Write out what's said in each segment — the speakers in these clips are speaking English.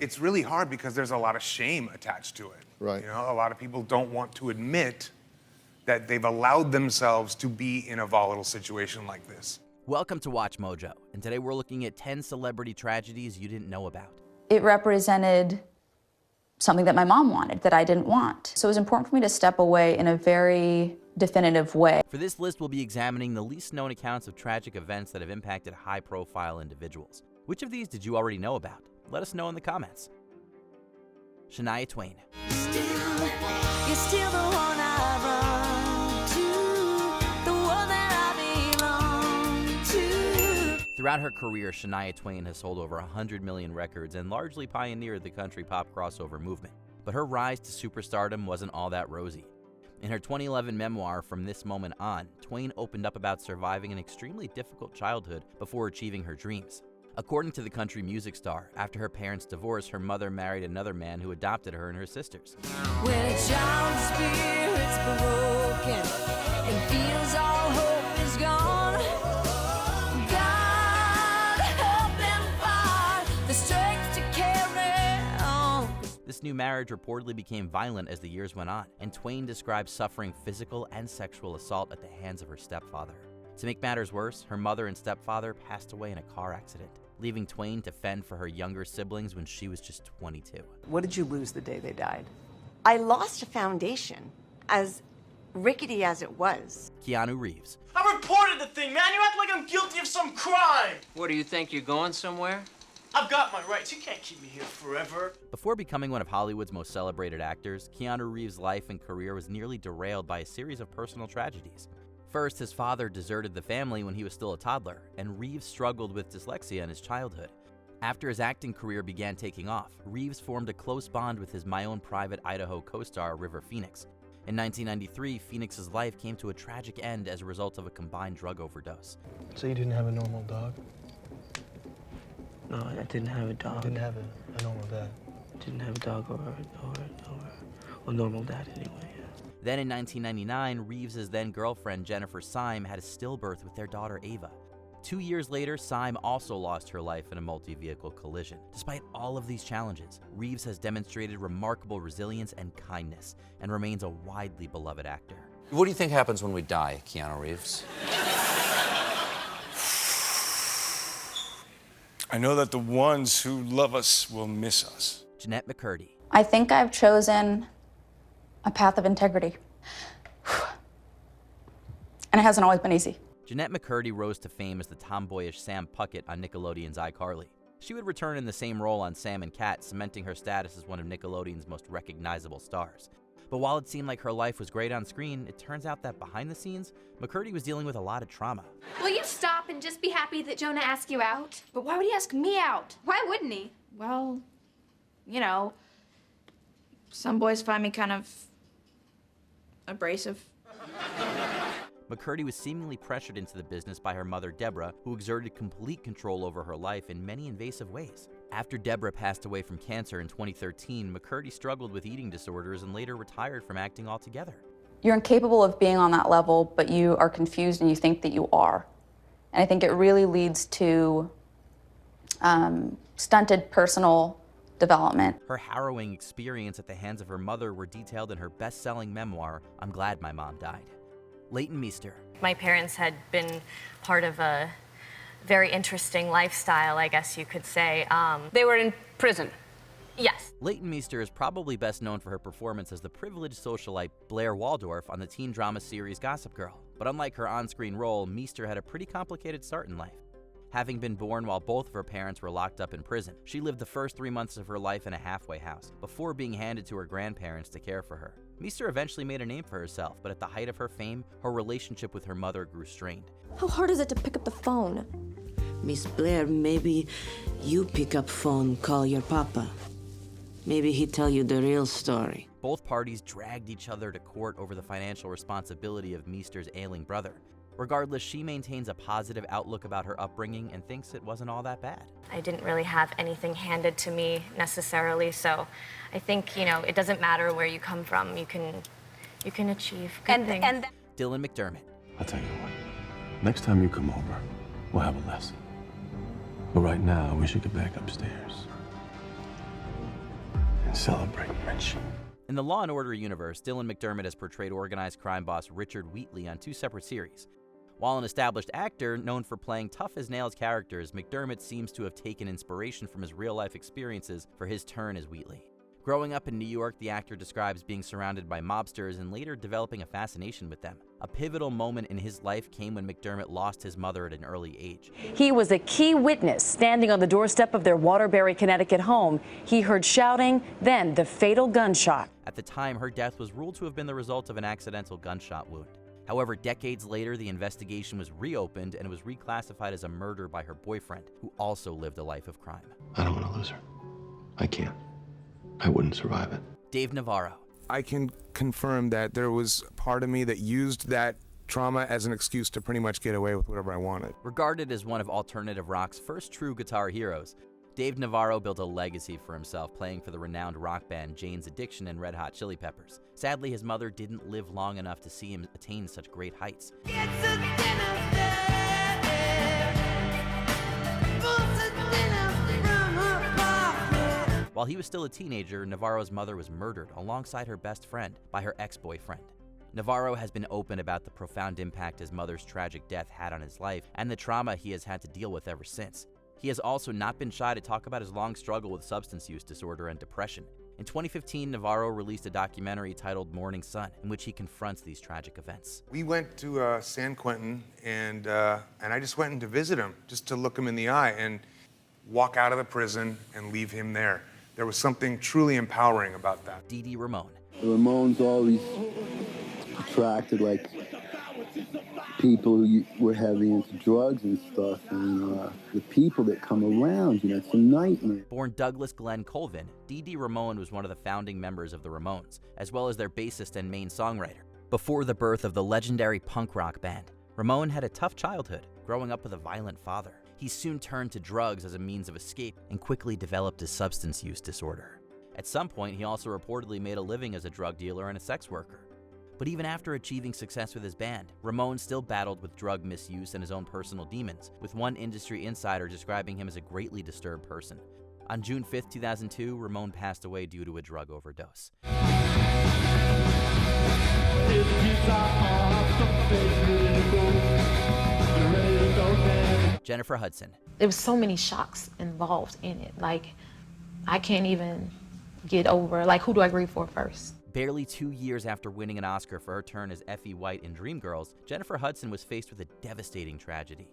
It's really hard because there's a lot of shame attached to it. Right. You know, a lot of people don't want to admit that they've allowed themselves to be in a volatile situation like this. Welcome to Watch Mojo, and today we're looking at 10 celebrity tragedies you didn't know about. It represented something that my mom wanted that I didn't want. So it was important for me to step away in a very definitive way. For this list, we'll be examining the least known accounts of tragic events that have impacted high-profile individuals. Which of these did you already know about? Let us know in the comments. Shania Twain. You're still the one I run to, the one that I belong to. Throughout her career, Shania Twain has sold over 100 million records and largely pioneered the country pop crossover movement. But her rise to superstardom wasn't all that rosy. In her 2011 memoir, From This Moment On, Twain opened up about surviving an extremely difficult childhood before achieving her dreams. According to the country music star, after her parents' divorce, her mother married another man who adopted her and her sisters. When a child's spirit's broken and feels all hope is gone, God help them find the strength to carry on. This new marriage reportedly became violent as the years went on, and Twain described suffering physical and sexual assault at the hands of her stepfather. To make matters worse, her mother and stepfather passed away in a car accident, leaving Twain to fend for her younger siblings when she was just 22. What did you lose the day they died? I lost a foundation, as rickety as it was. Keanu Reeves. I reported the thing, man. You act like I'm guilty of some crime. What, do you think you're going somewhere? I've got my rights. You can't keep me here forever. Before becoming one of Hollywood's most celebrated actors, Keanu Reeves' life and career was nearly derailed by a series of personal tragedies. First, his father deserted the family when he was still a toddler, and Reeves struggled with dyslexia in his childhood. After his acting career began taking off, Reeves formed a close bond with his My Own Private Idaho co-star River Phoenix. In 1993, Phoenix's life came to a tragic end as a result of a combined drug overdose. So you didn't have a normal dog? No, I didn't have a dog. You didn't have a normal dad? Didn't have a dog or a normal dad anyway. Then in 1999, Reeves' then-girlfriend Jennifer Syme had a stillbirth with their daughter Ava. 2 years later, Syme also lost her life in a multi-vehicle collision. Despite all of these challenges, Reeves has demonstrated remarkable resilience and kindness and remains a widely beloved actor. What do you think happens when we die, Keanu Reeves? I know that the ones who love us will miss us. Jeanette McCurdy. I think I've chosen a path of integrity. And it hasn't always been easy. Jeanette McCurdy rose to fame as the tomboyish Sam Puckett on Nickelodeon's iCarly. She would return in the same role on Sam and Cat, cementing her status as one of Nickelodeon's most recognizable stars. But while it seemed like her life was great on screen, it turns out that behind the scenes, McCurdy was dealing with a lot of trauma. Will you stop and just be happy that Jonah asked you out? But why would he ask me out? Why wouldn't he? Well, you know, some boys find me kind of abrasive. McCurdy was seemingly pressured into the business by her mother, Deborah, who exerted complete control over her life in many invasive ways. After Deborah passed away from cancer in 2013, McCurdy struggled with eating disorders and later retired from acting altogether. You're incapable of being on that level, but you are confused and you think that you are. And I think it really leads to stunted personal development. Her harrowing experience at the hands of her mother were detailed in her best-selling memoir, I'm Glad My Mom Died. Leighton Meester. My parents had been part of a very interesting lifestyle, I guess you could say. They were in prison. Yes. Leighton Meester is probably best known for her performance as the privileged socialite Blair Waldorf on the teen drama series Gossip Girl. But unlike her on-screen role, Meester had a pretty complicated start in life. Having been born while both of her parents were locked up in prison, she lived the first 3 months of her life in a halfway house, before being handed to her grandparents to care for her. Meester eventually made a name for herself, but at the height of her fame, her relationship with her mother grew strained. How hard is it to pick up the phone? Miss Blair, maybe you pick up phone, call your papa. Maybe he tell you the real story. Both parties dragged each other to court over the financial responsibility of Meester's ailing brother. Regardless, she maintains a positive outlook about her upbringing and thinks it wasn't all that bad. I didn't really have anything handed to me necessarily, so I think, you know, it doesn't matter where you come from. You can achieve good things. Dylan McDermott. I'll tell you what. Next time you come over, we'll have a lesson. But right now, we should get back upstairs. and celebrate, Mitch. In the Law & Order universe, Dylan McDermott has portrayed organized crime boss Richard Wheatley on 2 separate series. While an established actor known for playing tough-as-nails characters, McDermott seems to have taken inspiration from his real-life experiences for his turn as Wheatley. Growing up in New York, the actor describes being surrounded by mobsters and later developing a fascination with them. A pivotal moment in his life came when McDermott lost his mother at an early age. He was a key witness standing on the doorstep of their Waterbury, Connecticut home. He heard shouting, then the fatal gunshot. At the time, her death was ruled to have been the result of an accidental gunshot wound. However, decades later, the investigation was reopened and it was reclassified as a murder by her boyfriend, who also lived a life of crime. I don't want to lose her. I can't. I wouldn't survive it. Dave Navarro. I can confirm that there was part of me that used that trauma as an excuse to pretty much get away with whatever I wanted. Regarded as one of alternative rock's first true guitar heroes, Dave Navarro built a legacy for himself playing for the renowned rock band Jane's Addiction and Red Hot Chili Peppers. Sadly, his mother didn't live long enough to see him attain such great heights. While he was still a teenager, Navarro's mother was murdered alongside her best friend by her ex-boyfriend. Navarro has been open about the profound impact his mother's tragic death had on his life and the trauma he has had to deal with ever since. He has also not been shy to talk about his long struggle with substance use disorder and depression. In 2015, Navarro released a documentary titled Morning Sun, in which he confronts these tragic events. We went to San Quentin, and I just went in to visit him, just to look him in the eye and walk out of the prison and leave him there. There was something truly empowering about that. Dede Ramon. The Ramones always attracted like people who were heavy into drugs and stuff, and the people that come around, it's a nightmare. Born Douglas Glenn Colvin, Dede Ramon was one of the founding members of the Ramones, as well as their bassist and main songwriter. Before the birth of the legendary punk rock band, Ramon had a tough childhood, growing up with a violent father. He soon turned to drugs as a means of escape and quickly developed a substance use disorder. At some point, he also reportedly made a living as a drug dealer and a sex worker. But even after achieving success with his band, Ramon still battled with drug misuse and his own personal demons, with one industry insider describing him as a greatly disturbed person. On June 5, 2002, Ramon passed away due to a drug overdose. Jennifer Hudson. There was so many shocks involved in it. Like, I can't even get over, like, who do I grieve for first? Barely 2 years after winning an Oscar for her turn as Effie White in Dreamgirls, Jennifer Hudson was faced with a devastating tragedy.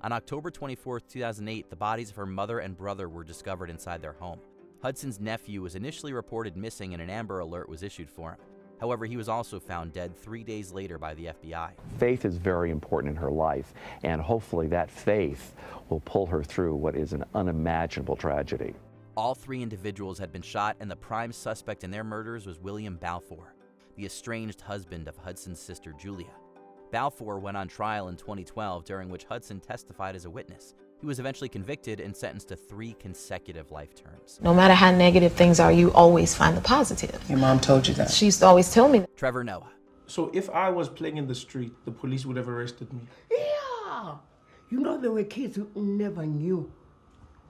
On October 24, 2008, the bodies of her mother and brother were discovered inside their home. Hudson's nephew was initially reported missing and an Amber Alert was issued for him. However, he was also found dead 3 days later by the FBI. Faith is very important in her life, and hopefully that faith will pull her through what is an unimaginable tragedy. All 3 individuals had been shot, and the prime suspect in their murders was William Balfour, the estranged husband of Hudson's sister Julia. Balfour went on trial in 2012, during which Hudson testified as a witness. He was eventually convicted and sentenced to 3 consecutive life terms. No matter how negative things are, you always find the positive. Your mom told you that? She used to always tell me that. Trevor Noah. So if I was playing in the street, the police would have arrested me? Yeah! You know, there were kids who never knew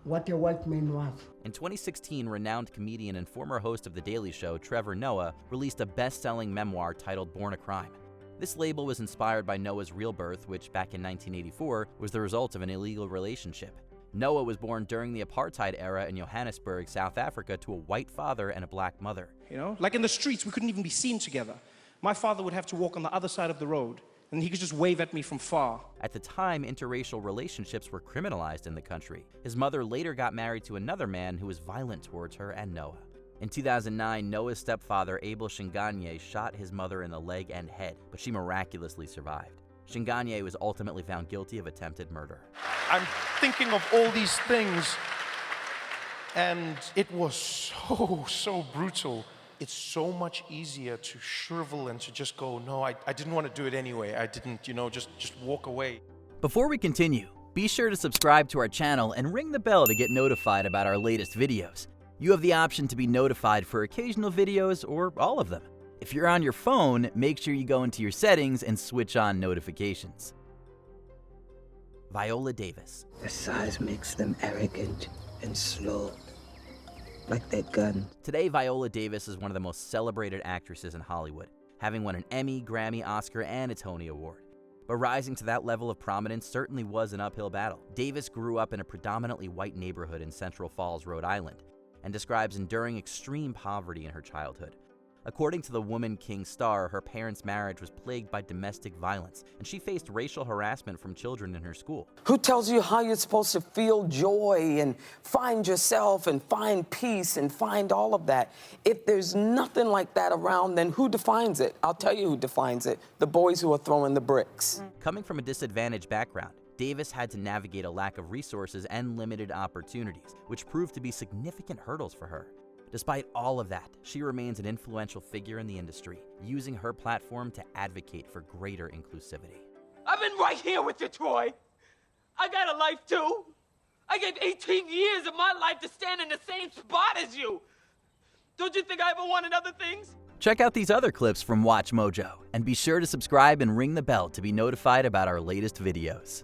what a white man was. In 2016, renowned comedian and former host of The Daily Show, Trevor Noah, released a best-selling memoir titled Born a Crime. This label was inspired by Noah's real birth, which back in 1984 was the result of an illegal relationship. Noah was born during the apartheid era in Johannesburg, South Africa, to a white father and a black mother. You know, like in the streets, we couldn't even be seen together. My father would have to walk on the other side of the road, and he could just wave at me from far. At the time, interracial relationships were criminalized in the country. His mother later got married to another man who was violent towards her and Noah. In 2009, Noah's stepfather, Abel Shinganye, shot his mother in the leg and head, but she miraculously survived. Shinganye was ultimately found guilty of attempted murder. I'm thinking of all these things, and it was so brutal. It's so much easier to shrivel and to just go, no, I didn't want to do it anyway. I didn't, just walk away. Before we continue, be sure to subscribe to our channel and ring the bell to get notified about our latest videos. You have the option to be notified for occasional videos or all of them. If you're on your phone, make sure you go into your settings and switch on notifications. Viola Davis. The size makes them arrogant and slow. like that gun. Today, Viola Davis is one of the most celebrated actresses in Hollywood, having won an Emmy, Grammy, Oscar, and a Tony Award. But rising to that level of prominence certainly was an uphill battle. Davis grew up in a predominantly white neighborhood in Central Falls, Rhode Island, and describes enduring extreme poverty in her childhood. According to the Woman King star, her parents' marriage was plagued by domestic violence, and she faced racial harassment from children in her school. Who tells you how you're supposed to feel joy and find yourself and find peace and find all of that? If there's nothing like that around, then who defines it? I'll tell you who defines it. The boys who are throwing the bricks. Coming from a disadvantaged background, Davis had to navigate a lack of resources and limited opportunities, which proved to be significant hurdles for her. Despite all of that, she remains an influential figure in the industry, using her platform to advocate for greater inclusivity. I've been right here with you, Troy. I got a life too. I gave 18 years of my life to stand in the same spot as you. Don't you think I ever wanted other things? Check out these other clips from WatchMojo, and be sure to subscribe and ring the bell to be notified about our latest videos.